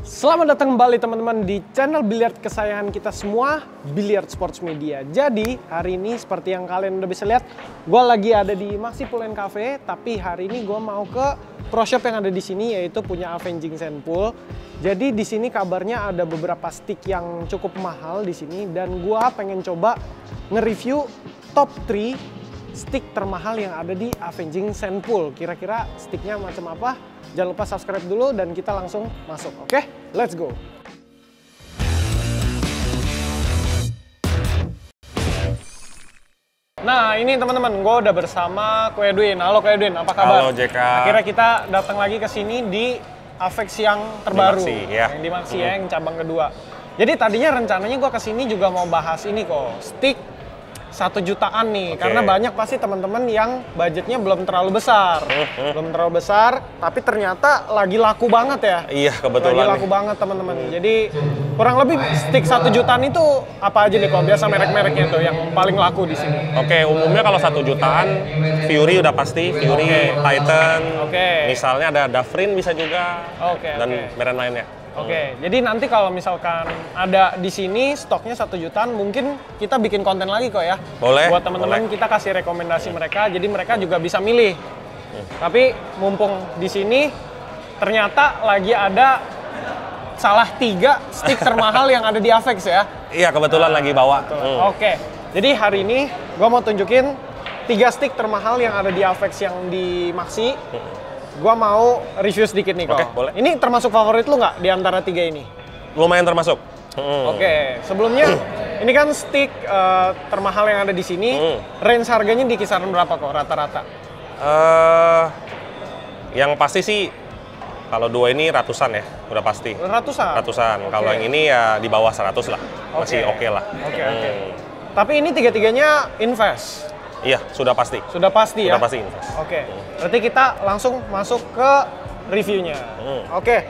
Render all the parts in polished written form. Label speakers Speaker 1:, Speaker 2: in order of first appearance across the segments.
Speaker 1: Selamat datang kembali teman-teman di channel biliar kesayangan kita semua, Biliar Sports Media. Jadi hari ini seperti yang kalian udah bisa lihat, gue lagi ada di Maxi Pool & Cafe. Tapi hari ini gue mau ke pro shop yang ada di sini, yaitu punya Avenging Sandpool. Jadi di sini kabarnya ada beberapa stick yang cukup mahal di sini, dan gue pengen coba nge-review top 3 stick termahal yang ada di Avenging Sandpool. Kira-kira sticknya macam apa? Jangan lupa subscribe dulu dan kita langsung masuk. Oke, let's go. Nah ini teman-teman, gue udah bersama Ko Edwin. Halo Ko Edwin, apa kabar?
Speaker 2: Halo JK.
Speaker 1: Akhirnya kita datang lagi ke sini di Avex yang terbaru,
Speaker 2: di Maxi, ya.
Speaker 1: yang di Maxi ya, yang cabang kedua. Jadi tadinya rencananya gue kesini juga mau bahas ini kok, stick 1 jutaan nih, karena banyak pasti teman-teman yang budgetnya belum terlalu besar. Belum terlalu besar, tapi ternyata lagi laku banget ya.
Speaker 2: Iya, kebetulan.
Speaker 1: Lagi laku banget teman-teman. Jadi kurang lebih stick 1 jutaan itu apa aja nih kok? Biasa merek-mereknya tuh yang paling laku di sini.
Speaker 2: Oke, umumnya kalau 1 jutaan, Fury udah pasti, Fury, Titan. Misalnya ada Dafrin bisa juga. Dan brand lainnya.
Speaker 1: Oke, jadi nanti kalau misalkan ada di sini stoknya 1 jutaan, mungkin kita bikin konten lagi kok ya.
Speaker 2: Boleh.
Speaker 1: Buat teman-teman kita kasih rekomendasi mereka, jadi mereka juga bisa milih. Tapi mumpung di sini ternyata lagi ada salah 3 stick termahal yang ada di Avex ya.
Speaker 2: Iya, kebetulan lagi bawa.
Speaker 1: Oke, jadi hari ini gue mau tunjukin 3 stick termahal yang ada di Avex yang di Maxi. Gua mau review sedikit nih kok.
Speaker 2: Oke, boleh.
Speaker 1: Ini termasuk favorit lu nggak di antara 3 ini?
Speaker 2: Lumayan termasuk.
Speaker 1: Oke, sebelumnya ini kan stick termahal yang ada di sini. Range harganya di kisaran berapa kok rata-rata?
Speaker 2: Yang pasti sih kalau 2 ini ratusan ya, udah pasti.
Speaker 1: Ratusan?
Speaker 2: Ratusan. Kalau yang ini ya di bawah 100 lah. Masih oke lah.
Speaker 1: Oke. Tapi ini 3-3-nya invest?
Speaker 2: Iya, sudah pasti.
Speaker 1: Sudah pasti ya?
Speaker 2: Sudah pasti invest.
Speaker 1: Oke, berarti kita langsung masuk ke reviewnya. Oke,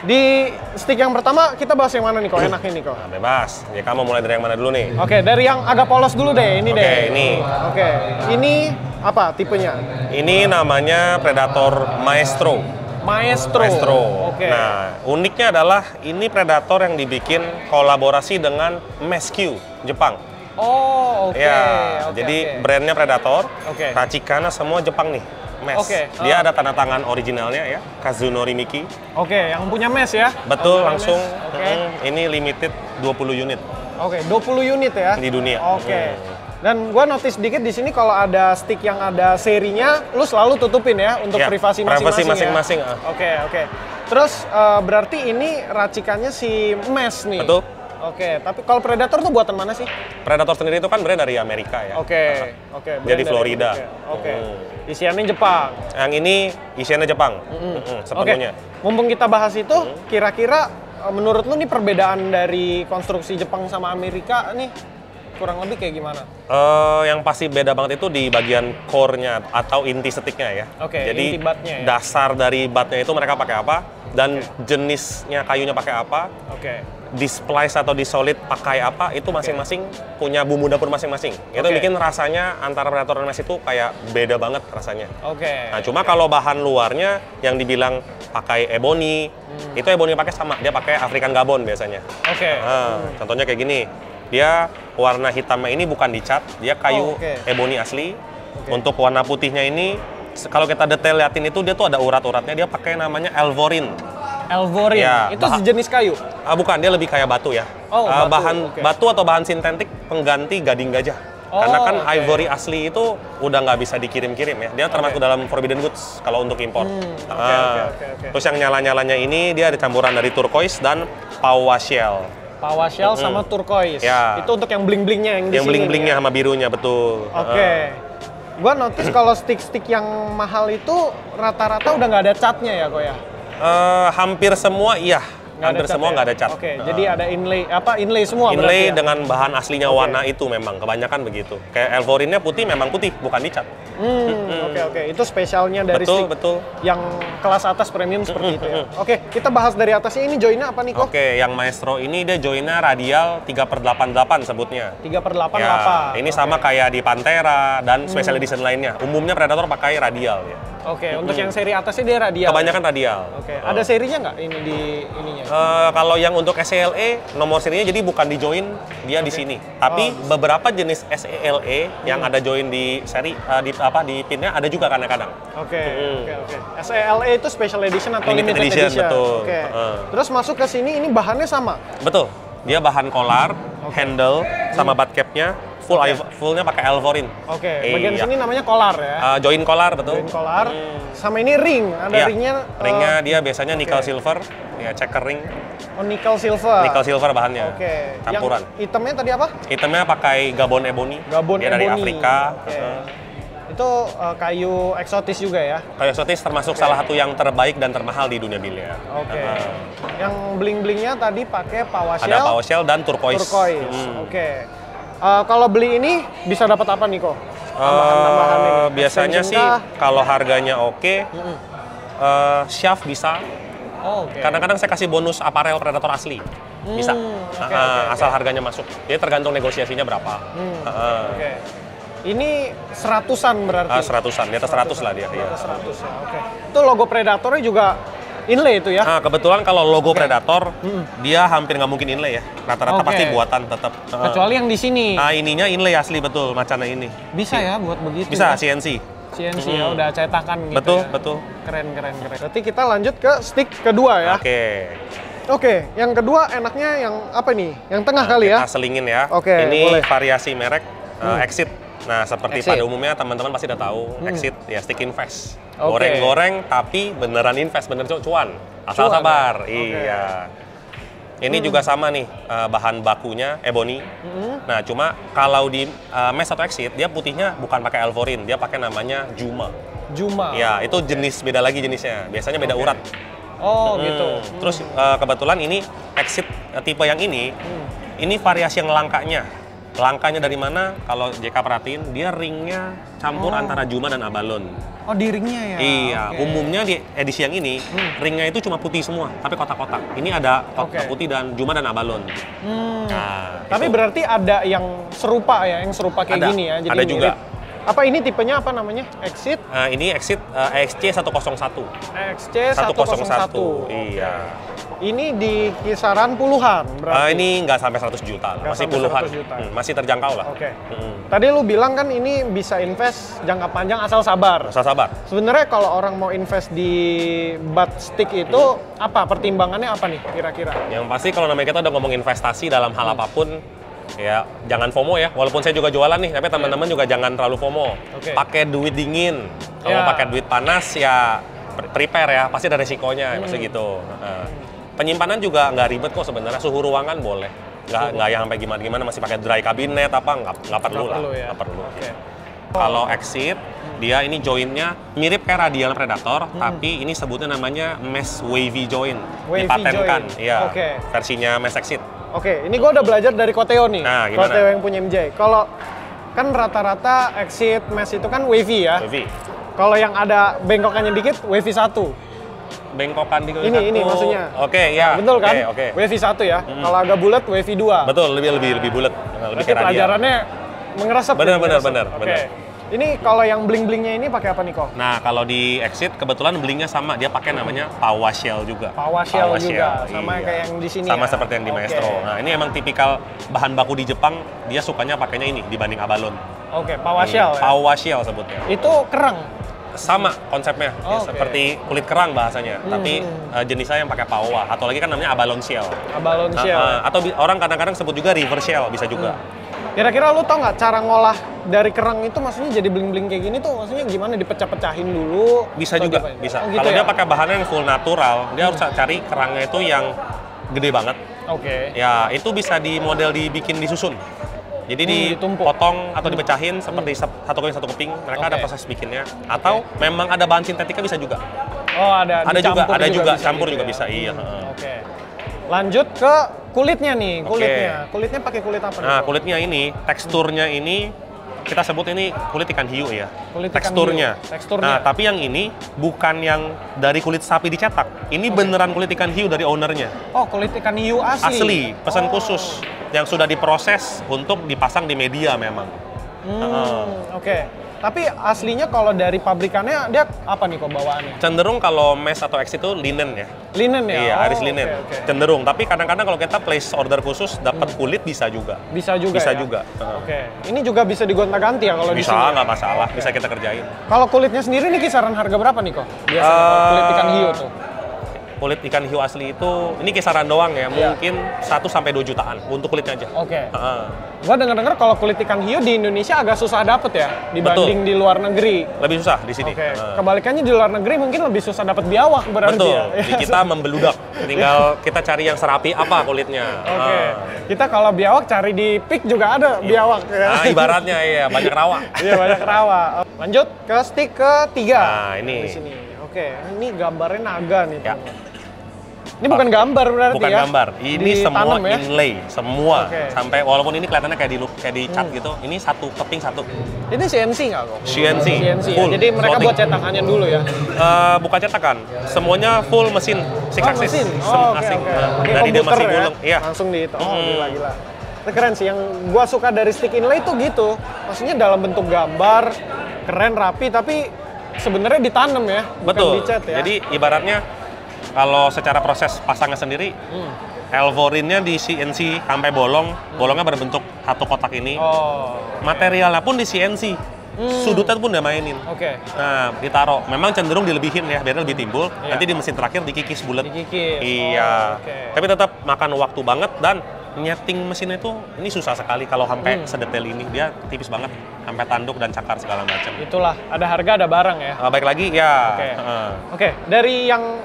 Speaker 1: di stick yang pertama kita bahas yang mana nih kok? Enak ini kok.
Speaker 2: Nah, bebas. Ya kamu mulai dari yang mana dulu nih?
Speaker 1: Oke, dari yang agak polos dulu deh, ini deh.
Speaker 2: Oke, ini.
Speaker 1: Oke, ini apa tipenya?
Speaker 2: Ini namanya Predator Maestro.
Speaker 1: Maestro. Oke.
Speaker 2: Nah, uniknya adalah ini Predator yang dibikin kolaborasi dengan Mesq, Jepang.
Speaker 1: Oh, oke.
Speaker 2: Ya, jadi brandnya Predator, racikannya semua Jepang nih, Mes. Dia ada tanda tangan originalnya ya, Kazunori Miki.
Speaker 1: Oke, yang punya Mes ya?
Speaker 2: Betul, langsung. Ini limited 20 unit.
Speaker 1: Oke, 20 unit ya?
Speaker 2: Di dunia.
Speaker 1: Oke. Dan gua notice sedikit di sini kalau ada stick yang ada serinya, lu selalu tutupin ya untuk privasi masing-masing. Oke. Terus berarti ini racikannya si Mes nih.
Speaker 2: Betul.
Speaker 1: Oke, tapi kalau Predator tuh buatan mana sih?
Speaker 2: Predator sendiri itu kan brand dari Amerika ya.
Speaker 1: Oke.
Speaker 2: Dia di Florida.
Speaker 1: Isiannya Jepang.
Speaker 2: Yang ini isiannya Jepang. Sepenuhnya.
Speaker 1: Mumpung kita bahas itu, kira-kira menurut lu nih perbedaan dari konstruksi Jepang sama Amerika nih kurang lebih kayak gimana?
Speaker 2: Yang pasti beda banget itu di bagian core-nya atau inti sticknya ya. Jadi
Speaker 1: inti batnya ya?
Speaker 2: Dasar dari batnya itu mereka pakai apa dan jenisnya kayunya pakai apa. Di splice atau di solid pakai apa, itu masing-masing punya bumbu dapur masing-masing. Itu bikin rasanya antara Predator dan Mes itu kayak beda banget rasanya. Nah, cuma kalau bahan luarnya yang dibilang pakai ebony, itu ebony pakai sama, dia pakai African Gabon biasanya. Contohnya kayak gini. Dia warna hitamnya ini bukan dicat, dia kayu ebony asli. Untuk warna putihnya ini, kalau kita detail liatin itu dia tuh ada urat-uratnya, dia pakai namanya Elvorin.
Speaker 1: Elvorin? Ya, itu sejenis kayu?
Speaker 2: Bukan, dia lebih kayak batu ya. Batu atau bahan sintetik pengganti gading gajah. Karena kan ivory asli itu udah nggak bisa dikirim-kirim ya. Dia termasuk dalam forbidden goods kalau untuk impor. Terus yang nyala-nyalanya ini dia ada campuran dari turquoise dan Pawashell.
Speaker 1: Pawashell sama turquoise. Itu untuk yang bling-blingnya yang di sini.
Speaker 2: Yang bling-blingnya sama birunya, betul.
Speaker 1: Gua notice kalau stick-stick yang mahal itu rata-rata udah nggak ada catnya ya kok ya?
Speaker 2: Hampir semua iya. Hampir semua nggak ada cat.
Speaker 1: Jadi ada inlay semua.
Speaker 2: Inlay dengan bahan aslinya warna itu memang kebanyakan begitu. Kayak Elvorinnya putih memang putih, bukan dicat.
Speaker 1: Itu spesialnya dari stick yang kelas atas premium seperti itu ya. Kita bahas dari atasnya, ini joinnya apa nih kok?
Speaker 2: Yang Maestro ini dia joinnya radial 3/88 sebutnya.
Speaker 1: 3/88.
Speaker 2: Ini sama kayak di Pantera dan special edition lainnya. Umumnya Predator pakai radial ya.
Speaker 1: Oke, untuk yang seri atasnya dia radial.
Speaker 2: Kebanyakan radial.
Speaker 1: Oke, ada serinya nggak ini di ininya?
Speaker 2: Kalau yang untuk SELE, nomor serinya jadi bukan di join, dia di sini. Tapi beberapa jenis SELE yang ada join di seri, di pinnya ada juga kadang-kadang.
Speaker 1: Oke. SELE itu special edition atau limited edition?
Speaker 2: Betul.
Speaker 1: Oke. Terus masuk ke sini, ini bahannya sama?
Speaker 2: Betul. Dia bahan collar, handle, sama butt capnya. Fullnya pakai Alvorin.
Speaker 1: Oke, bagian sini namanya collar ya?
Speaker 2: Join collar, betul.
Speaker 1: Join collar. Sama ini ring, ada ringnya?
Speaker 2: Ringnya dia biasanya nickel silver, ya checker ring.
Speaker 1: Oh, nickel silver?
Speaker 2: Nickel silver bahannya, campuran.
Speaker 1: Yang itemnya tadi apa?
Speaker 2: Itemnya pakai Gabon Ebony.
Speaker 1: Dia
Speaker 2: dari Afrika.
Speaker 1: Itu kayu eksotis juga ya?
Speaker 2: Kayu eksotis termasuk salah satu yang terbaik dan termahal di dunia biliar.
Speaker 1: Yang bling-blingnya tadi pakai PowerShell?
Speaker 2: Ada PowerShell dan turquoise.
Speaker 1: Kalau beli ini bisa dapat apa nih kok?
Speaker 2: Biasanya sih kalau harganya shaft bisa. Kadang-kadang saya kasih bonus aparel Predator asli. Bisa. Asal harganya masuk. Jadi tergantung negosiasinya berapa.
Speaker 1: Ini seratusan berarti?
Speaker 2: Seratusan, di atas 100 lah dia.
Speaker 1: Di atas 100 ya, Itu logo Predatornya juga inlay itu ya?
Speaker 2: Kebetulan kalau logo Predator, dia hampir nggak mungkin inlay ya. Rata-rata pasti buatan tetap.
Speaker 1: Kecuali yang di sini?
Speaker 2: Ininya inlay asli, betul, macana ini.
Speaker 1: Bisa ya buat begitu?
Speaker 2: Bisa,
Speaker 1: ya?
Speaker 2: CNC.
Speaker 1: CNC ya, udah cetakan gitu.
Speaker 2: Betul,
Speaker 1: ya?
Speaker 2: betul.
Speaker 1: Keren. Berarti kita lanjut ke stick kedua ya? Oke, yang kedua enaknya yang apa nih? Yang tengah kali ya?
Speaker 2: Kita selingin ya. Ini boleh. Variasi merek Exit. Nah, seperti pada umumnya teman-teman pasti udah tahu, Exit ya stick invest. Goreng-goreng tapi beneran invest, bener cuan. Asal sabar. Iya. Ini juga sama nih, bahan bakunya Ebony. Nah, cuma kalau di mesh atau Exit, dia putihnya bukan pakai Alvorin, dia pakai namanya Juma. Ya, itu jenis beda lagi jenisnya. Biasanya beda urat.
Speaker 1: Gitu.
Speaker 2: Terus kebetulan ini Exit tipe yang ini variasi yang langkanya. Langkanya dari mana? Kalau JK perhatiin, dia ringnya campur antara Juma dan Abalone.
Speaker 1: Oh, di ringnya ya?
Speaker 2: Iya, umumnya di edisi yang ini, ringnya itu cuma putih semua, tapi kotak-kotak. Ini ada kotak putih dan Juma dan Abalone. Nah,
Speaker 1: tapi berarti ada yang serupa ya, yang serupa kayak gini ya? Jadi
Speaker 2: ada juga.
Speaker 1: Apa ini tipenya apa namanya? Exit?
Speaker 2: Ini Exit EXC 101.
Speaker 1: EXC 101.
Speaker 2: Iya.
Speaker 1: Ini di kisaran puluhan berarti?
Speaker 2: Ini nggak sampai 100 juta, masih puluhan. Masih terjangkau lah.
Speaker 1: Tadi lu bilang kan ini bisa invest jangka panjang asal sabar.
Speaker 2: Asal sabar.
Speaker 1: Sebenarnya kalau orang mau invest di butt stick itu apa? Pertimbangannya apa nih kira-kira?
Speaker 2: Yang pasti kalau namanya kita udah ngomong investasi dalam hal apapun, ya jangan FOMO ya. Walaupun saya juga jualan nih, tapi teman-teman juga jangan terlalu FOMO. Pakai duit dingin. Kalau pakai duit panas ya prepare ya, pasti ada resikonya, maksudnya gitu. Penyimpanan juga nggak ribet kok sebenarnya, suhu ruangan boleh. Nggak yang sampai gimana-gimana, masih pakai dry cabinet apa, nggak perlu lah. Nggak perlu. Kalau Exit, dia ini jointnya mirip kayak radial Predator, tapi ini sebutnya namanya mesh wavy joint. Dipatenkan, ya, versinya mesh Exit.
Speaker 1: Ini gue udah belajar dari Koteo nih.
Speaker 2: Nah, gimana?
Speaker 1: Koteo yang punya MJ. Kalau kan rata-rata Exit mesh itu kan wavy ya.
Speaker 2: Wavy.
Speaker 1: Kalau yang ada bengkokannya dikit, wavy 1.
Speaker 2: Bengkokan di
Speaker 1: ini maksudnya.
Speaker 2: Ya.
Speaker 1: Betul kan? Wavy 1 ya. Kalau agak bulat, wavy 2.
Speaker 2: Betul, lebih bulat.
Speaker 1: Berarti pelajarannya mengeresep.
Speaker 2: Benar.
Speaker 1: Ini kalau yang bling-blingnya ini pakai apa nih kok?
Speaker 2: Nah, kalau di Exit kebetulan blingnya sama, dia pakai namanya PowerShell juga.
Speaker 1: PowerShell juga, sama kayak yang di sini.
Speaker 2: Sama
Speaker 1: ya?
Speaker 2: seperti yang di Maestro. Nah, ini emang tipikal bahan baku di Jepang, dia sukanya pakainya ini dibanding Abalone.
Speaker 1: PowerShell ya?
Speaker 2: PowerShell sebutnya.
Speaker 1: Itu kerang?
Speaker 2: Sama konsepnya, seperti kulit kerang bahasanya, tapi jenisnya yang pakai pawa, atau lagi kan namanya Abalone Shell.
Speaker 1: Abalone Shell.
Speaker 2: Atau orang kadang-kadang sebut juga River Shell, bisa juga.
Speaker 1: Kira-kira lu tau nggak cara ngolah dari kerang itu maksudnya jadi bling-bling kayak gini tuh maksudnya gimana, dipecah-pecahin dulu?
Speaker 2: Bisa juga, bisa. Kalau dia pakai bahannya yang full natural, dia harus cari kerangnya itu yang gede banget. Ya, itu bisa dibikin disusun. Jadi dipotong atau dipecahin seperti satu keping, mereka ada proses bikinnya. Atau memang ada bahan sintetika bisa juga. Ada juga campur juga bisa. Iya.
Speaker 1: Lanjut ke kulitnya nih, kulitnya pakai kulit apa nih?
Speaker 2: Nah, kulitnya ini, teksturnya ini kita sebut ini kulit ikan hiu ya.
Speaker 1: Teksturnya.
Speaker 2: Nah, tapi yang ini bukan yang dari kulit sapi dicetak. Ini beneran kulit ikan hiu dari ownernya.
Speaker 1: Oh, kulit ikan hiu asli?
Speaker 2: Asli, pesan khusus. Yang sudah diproses untuk dipasang di media memang.
Speaker 1: Tapi aslinya kalau dari pabrikannya dia apa nih kok bawaannya?
Speaker 2: Cenderung kalau mesh atau X itu linen ya.
Speaker 1: Linen ya?
Speaker 2: Iya, iris linen.
Speaker 1: Okay.
Speaker 2: Cenderung. Tapi kadang-kadang kalau kita place order khusus dapat kulit bisa juga.
Speaker 1: Bisa juga.
Speaker 2: Bisa
Speaker 1: ya?
Speaker 2: juga.
Speaker 1: Oke. Ini juga bisa digonta-ganti ya kalau di sini?
Speaker 2: Bisa, nggak masalah. Bisa kita kerjain.
Speaker 1: Kalau kulitnya sendiri nih kisaran harga berapa nih kok? Biasanya kulit ikan hiu tuh.
Speaker 2: Kulit ikan hiu asli itu, ini kisaran doang ya, mungkin 1 sampai 2 jutaan untuk kulitnya aja.
Speaker 1: Oke. Gua dengar-dengar kalau kulit ikan hiu di Indonesia agak susah dapet ya dibanding di luar negeri.
Speaker 2: Lebih susah di sini.
Speaker 1: Oke. Kebalikannya di luar negeri mungkin lebih susah dapat biawak berarti.
Speaker 2: Betul.
Speaker 1: Ya.
Speaker 2: Di kita membeludak. Tinggal kita cari yang serapi apa kulitnya.
Speaker 1: Oke. Kita kalau biawak cari di pik juga ada biawak ya.
Speaker 2: Nah, ibaratnya iya, banyak rawa.
Speaker 1: Iya, banyak rawa. Lanjut ke stick ketiga.
Speaker 2: Nah, ini.
Speaker 1: Di sini. Oke, ini gambarnya naga nih. Ya. Ini bukan gambar berarti
Speaker 2: bukan
Speaker 1: ya?
Speaker 2: Bukan gambar, ini semua
Speaker 1: ya?
Speaker 2: inlay, semua. Sampai walaupun ini kelihatannya kayak dicat gitu, ini satu keping satu.
Speaker 1: Ini CNC nggak kok?
Speaker 2: CNC,
Speaker 1: full. Ya? Jadi mereka buat cetakannya dulu ya?
Speaker 2: Bukan cetakan, semuanya full mesin, 6 axis.
Speaker 1: Mesin?
Speaker 2: Asing.
Speaker 1: Dari dia masih gulung.
Speaker 2: Iya.
Speaker 1: Langsung di itu, gila-gila. Itu keren sih, yang gua suka dari stick inlay itu gitu. Maksudnya dalam bentuk gambar, keren, rapi, tapi sebenarnya ditanam ya, bukan dicat ya?
Speaker 2: Jadi ibaratnya kalau secara proses pasangnya sendiri, Elvorinnya di CNC sampai bolongnya berbentuk satu kotak ini. Materialnya pun di CNC, sudutnya pun udah mainin. Nah, ditaruh. Memang cenderung dilebihin ya, biar lebih timbul. Nanti di mesin terakhir dikikis bulat. Iya. Tapi tetap makan waktu banget dan nyeting mesinnya itu ini susah sekali kalau sampai sedetail ini. Dia tipis banget, sampai tanduk dan cakar segala macam.
Speaker 1: Itulah, ada harga ada barang ya.
Speaker 2: Baik lagi ya.
Speaker 1: Oke. Dari yang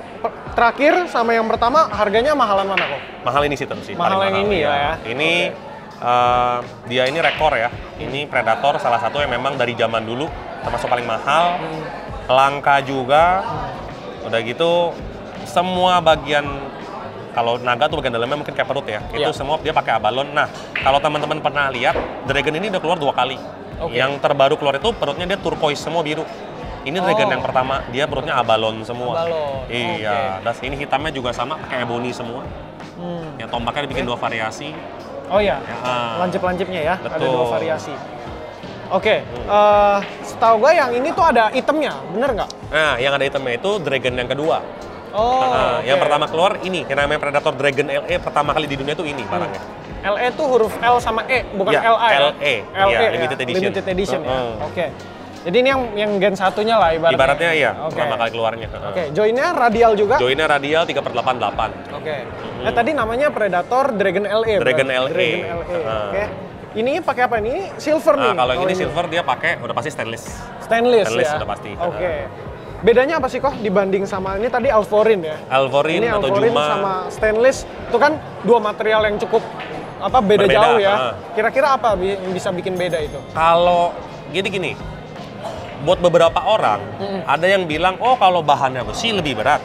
Speaker 1: terakhir sama yang pertama harganya mahalan mana kok?
Speaker 2: Mahal ini sih terus sih.
Speaker 1: Mahal yang ini ya.
Speaker 2: Ini dia ini rekor ya. Ini Predator salah satu yang memang dari zaman dulu termasuk paling mahal, langka juga. Udah gitu semua bagian. Kalau naga tuh bagian dalamnya mungkin kayak perut ya. Itu semua dia pakai abalon. Nah, kalau teman-teman pernah lihat, Dragon ini udah keluar 2 kali. Yang terbaru keluar itu perutnya dia turquoise semua biru. Ini Dragon yang pertama, dia perutnya abalon semua. Iya. Dan ini hitamnya juga sama, pakai ebony semua. Ya, tombaknya dibikin 2 variasi.
Speaker 1: Oh iya, lancip-lancipnya ya,
Speaker 2: betul.
Speaker 1: ada 2 variasi. Setahu gue yang ini tuh ada itemnya, bener nggak?
Speaker 2: Nah, yang ada itemnya itu Dragon yang kedua. Yang pertama keluar ini, yang namanya Predator Dragon LE pertama kali di dunia tuh ini barangnya.
Speaker 1: LE tuh huruf L sama E, bukan
Speaker 2: ya,
Speaker 1: LA ya?
Speaker 2: LE, ya, limited edition.
Speaker 1: Limited edition ya, oke. Jadi ini yang gen satunya lah ibaratnya?
Speaker 2: Ibaratnya iya, pertama kali keluarnya.
Speaker 1: Joinnya radial juga?
Speaker 2: Joinnya radial 3/88.
Speaker 1: Tadi namanya Predator Dragon LE.
Speaker 2: Dragon LE.
Speaker 1: Oke. Ini pakai apa ini? Silver nih?
Speaker 2: Kalau ini silver dia pakai udah pasti stainless.
Speaker 1: Stainless ya?
Speaker 2: Udah pasti.
Speaker 1: Bedanya apa sih kok dibanding sama ini tadi Alvorin ya?
Speaker 2: Alvorin atau
Speaker 1: Alvorin
Speaker 2: Juma
Speaker 1: sama stainless itu kan 2 material yang cukup beda jauh ya. Kira-kira apa yang bisa bikin beda itu?
Speaker 2: Kalau gini, buat beberapa orang ada yang bilang, oh kalau bahannya besi lebih berat,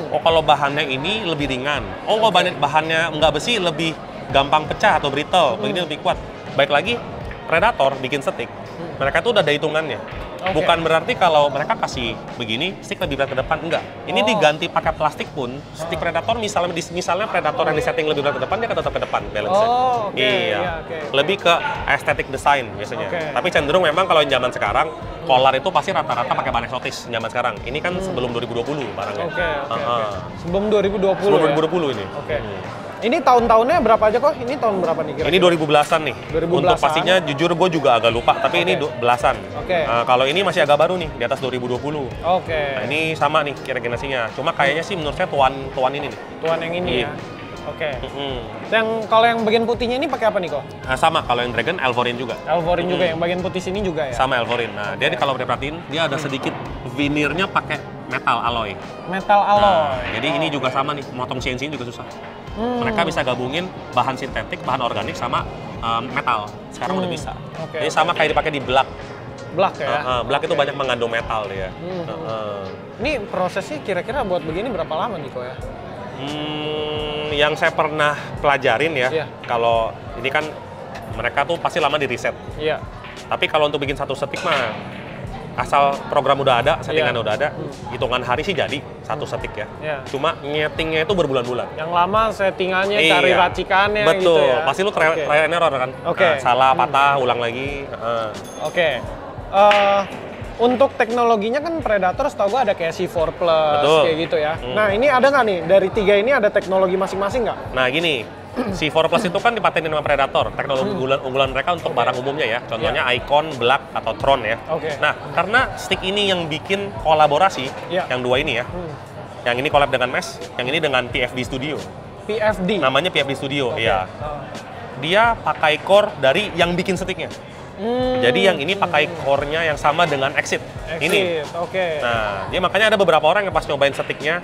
Speaker 2: oh kalau bahannya ini lebih ringan, oh kalau bahannya nggak besi lebih gampang pecah atau brittle, begini lebih kuat. Baik lagi Predator bikin stick, mereka tuh udah ada hitungannya. Bukan berarti kalau mereka kasih begini, stick lebih berat ke depan, enggak. Ini diganti pakai plastik pun, stick Predator misalnya Predator yang disetting lebih berat ke depan, dia akan tetap ke depan balance-nya. Lebih ke aesthetic design biasanya. Tapi cenderung memang kalau yang zaman sekarang, Polar itu pasti rata-rata pakai bahan eksotis zaman sekarang. Ini kan sebelum 2020 barangnya.
Speaker 1: Sebelum 2020
Speaker 2: Sebelum 2020 ini.
Speaker 1: Ini tahun-tahunnya berapa aja kok? Ini tahun berapa nih kira-kira?
Speaker 2: Ini 2010-an nih.
Speaker 1: 2010-an.
Speaker 2: Untuk pastinya jujur gue juga agak lupa, tapi ini belasan. Kalau ini masih agak baru nih, di atas 2020. Nah, ini sama nih kira-kiranya. Cuma kayaknya sih menurut saya tuan ini nih.
Speaker 1: Tuan yang ini ya? Yang kalau yang bagian putihnya ini pakai apa nih kok?
Speaker 2: Sama, kalau yang Dragon, Elvorin juga.
Speaker 1: Elvorin juga, yang bagian putih sini juga ya?
Speaker 2: Sama Elvorin. Nah, dia kalau perhatiin, dia ada sedikit veneernya pakai metal alloy.
Speaker 1: Metal alloy.
Speaker 2: Jadi ini juga sama nih, motong CNC juga susah. Mereka bisa gabungin bahan sintetik, bahan organik sama metal. Sekarang udah bisa. Jadi sama kayak dipakai di black.
Speaker 1: Black ya?
Speaker 2: Black itu banyak mengandung metal dia.
Speaker 1: Ini prosesnya kira-kira buat begini berapa lama nih kok ya?
Speaker 2: Yang saya pernah pelajarin ya, kalau ini kan mereka tuh pasti lama di riset. Tapi kalau untuk bikin satu stick mah asal program udah ada, settingan udah ada, hitungan hari sih jadi satu stick ya. Cuma nyetingnya itu berbulan-bulan.
Speaker 1: Yang lama settingannya, cari racikannya
Speaker 2: betul.
Speaker 1: Gitu ya.
Speaker 2: Pasti lu trial and error kan. Salah, patah, ulang lagi.
Speaker 1: untuk teknologinya kan Predator setahu gue ada kayak C4 Plus,
Speaker 2: betul,
Speaker 1: kayak gitu ya. Nah ini ada nggak nih, dari 3 ini ada teknologi masing-masing nggak?
Speaker 2: Nah gini, C4 Plus itu kan dipatenin sama Predator, teknologi unggulan mereka untuk barang umumnya ya. Contohnya Icon, Black, atau Tron ya. Nah, karena stick ini yang bikin kolaborasi, yang 2 ini ya. Yang ini collab dengan Mesh, yang ini dengan PFD Studio.
Speaker 1: PFD? Namanya
Speaker 2: PFD Studio, iya. Dia pakai core dari yang bikin sticknya. Jadi yang ini pakai core-nya yang sama dengan Exit. Ini. Nah, dia makanya ada beberapa orang yang pas nyobain sticknya,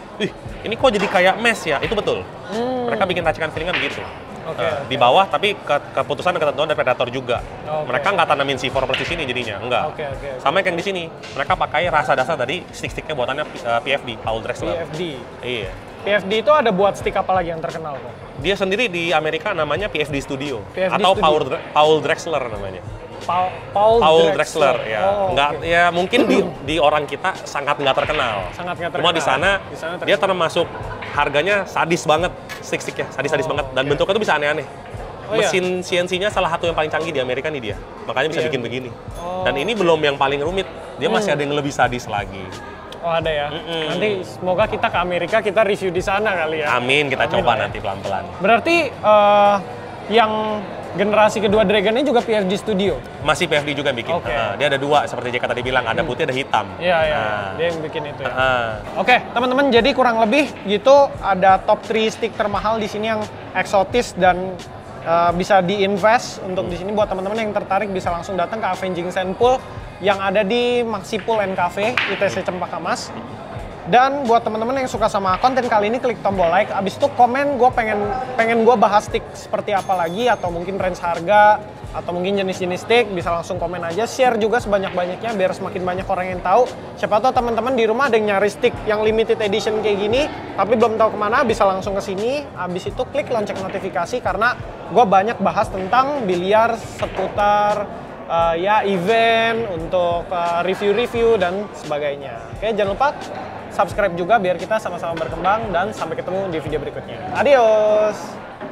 Speaker 2: ini kok jadi kayak Mesh ya? Itu betul. Mereka bikin racikan feeling-nya begitu. Di bawah, tapi keputusan dan ketentuan dari Predator juga. Mereka nggak tanamin C4 Plus di sini jadinya, enggak. Sama kayak di sini, mereka pakai rasa dasar dari stick-sticknya buatannya PFD, Paul Drexler.
Speaker 1: PFD?
Speaker 2: Iya.
Speaker 1: PFD itu ada buat stick apa lagi yang terkenal kok?
Speaker 2: Dia sendiri di Amerika namanya PFD Studio. Atau Paul Drexler namanya.
Speaker 1: Paul
Speaker 2: Drexler ya. Ya mungkin di orang kita sangat nggak terkenal. Cuma di sana dia termasuk harganya sadis banget, stick-sticknya sadis banget, dan bentuknya tuh bisa aneh-aneh. Mesin CNC-nya salah satu yang paling canggih di Amerika nih dia, makanya bisa bikin begini. Dan ini belum yang paling rumit, dia masih ada yang lebih sadis lagi.
Speaker 1: Oh ada ya. Nanti semoga kita ke Amerika, kita review di sana kali ya.
Speaker 2: Amin, kita coba nanti pelan-pelan.
Speaker 1: Berarti yang generasi kedua Dragon-nya juga PFD Studio?
Speaker 2: Masih PFD juga bikin. Dia ada 2, seperti Jeka tadi bilang, ada putih, ada hitam.
Speaker 1: Iya, dia yang bikin itu ya. Oke, teman-teman, jadi kurang lebih gitu ada top 3 stick termahal di sini yang eksotis dan bisa di-invest untuk di sini. Buat teman-teman yang tertarik bisa langsung datang ke Avenging Sandpool yang ada di Maxipul and Cafe, ITC Cempaka Mas. Dan buat teman-teman yang suka sama konten kali ini, klik tombol like. Abis itu komen, gue pengen gue bahas stick seperti apa lagi, atau mungkin range harga, atau mungkin jenis-jenis stick, bisa langsung komen aja. Share juga sebanyak-banyaknya biar semakin banyak orang yang tahu. Siapa tahu teman-teman di rumah ada yang nyari stick yang limited edition kayak gini, tapi belum tahu kemana, bisa langsung ke sini. Abis itu klik lonceng notifikasi karena gue banyak bahas tentang biliar seputar event, untuk review-review dan sebagainya. Oke, jangan lupa subscribe juga biar kita sama-sama berkembang, dan sampai ketemu di video berikutnya. Adios!